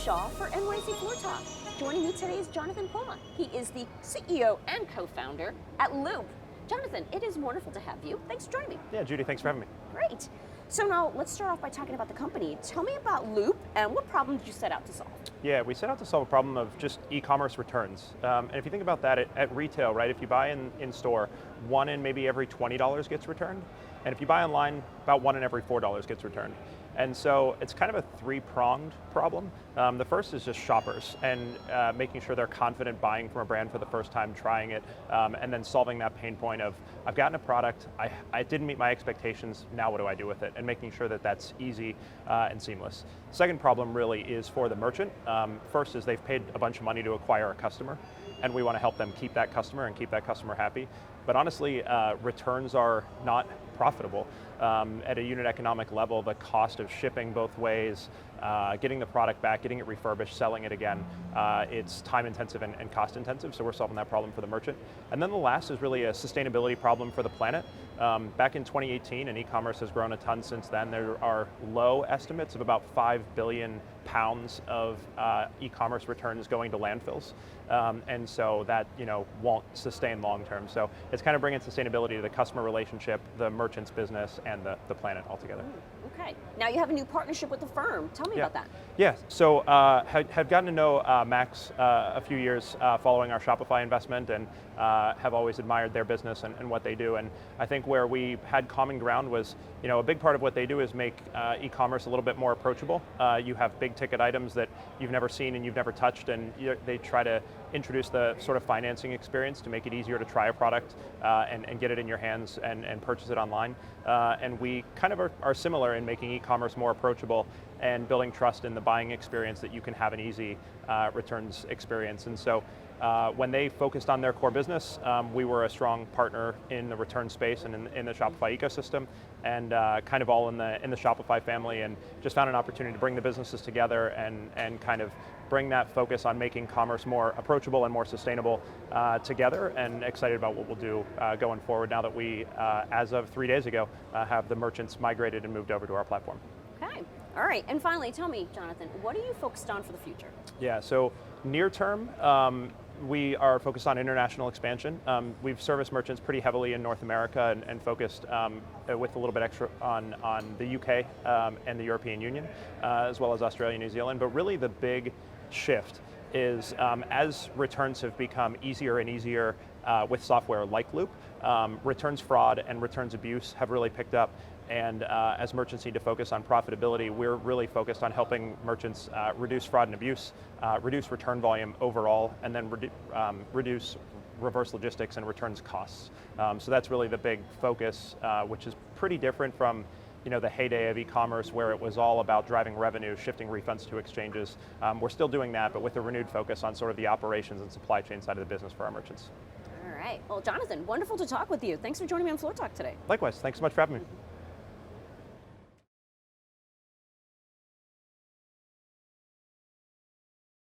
Shaw for NYSE Floor Talk. Joining me today is Jonathan Poma. He is the CEO and co-founder at Loop. Jonathan, it is wonderful to have you. Thanks for joining me. Yeah, Judy, thanks for having me. Great. So now let's start off by talking about the company. Tell me about Loop and what problem did you set out to solve? Yeah, we set out to solve a problem of just e-commerce returns. And if you think about that at retail, right, if you buy in store, 1 in maybe every $20 gets returned. And if you buy online, about 1 in every $4 gets returned. And so it's kind of a three-pronged problem. The first is just shoppers and making sure they're confident buying from a brand for the first time, trying it, and then solving that pain point of, I've gotten a product, I didn't meet my expectations, now what do I do with it? And making sure that that's easy and seamless. Second problem really is for the merchant. First is they've paid a bunch of money to acquire a customer, and we want to help them keep that customer and keep that customer happy. But honestly, returns are not profitable. At a unit economic level, the cost of shipping both ways, getting the product back, getting it refurbished, selling it again, it's time intensive and cost intensive, so we're solving that problem for the merchant. And then the last is really a sustainability problem for the planet. Back in 2018, and e-commerce has grown a ton since then, there are low estimates of about 5 billion pounds of e-commerce returns going to landfills. And so that won't sustain long term. So it's kind of bringing sustainability to the customer relationship, the merchant's business, and the planet altogether. Okay. Now you have a new partnership with the firm. Tell me about that. Yeah, so have gotten to know Max a few years following our Shopify investment, and have always admired their business and what they do. And I think where we had common ground was, a big part of what they do is make e-commerce a little bit more approachable. You have big ticket items that you've never seen and you've never touched, and they try to introduce the sort of financing experience to make it easier to try a product and get it in your hands and purchase it online. And we kind of are similar in making e-commerce more approachable and building trust in the buying experience that you can have an easy returns experience. And so when they focused on their core business, we were a strong partner in the return space and in the Shopify ecosystem, and kind of all in the Shopify family, and just found an opportunity to bring the businesses together and kind of bring that focus on making commerce more approachable and more sustainable together, and excited about what we'll do going forward now that we, as of 3 days ago, have the merchants migrated and moved over to our platform. Okay. All right. And finally, tell me, Jonathan, what are you focused on for the future? Yeah, so near term, we are focused on international expansion. We've serviced merchants pretty heavily in North America and focused with a little bit extra on the UK and the European Union, as well as Australia and New Zealand. But really the big shift is as returns have become easier and easier with software like Loop, returns fraud and returns abuse have really picked up. And as merchants need to focus on profitability, we're really focused on helping merchants reduce fraud and abuse, reduce return volume overall, and then reduce reverse logistics and returns costs. So that's really the big focus, which is pretty different from the heyday of e-commerce, where it was all about driving revenue, shifting refunds to exchanges. We're still doing that, but with a renewed focus on sort of the operations and supply chain side of the business for our merchants. All right. Well, Jonathan, wonderful to talk with you. Thanks for joining me on Floor Talk today. Likewise, thanks so much for having me.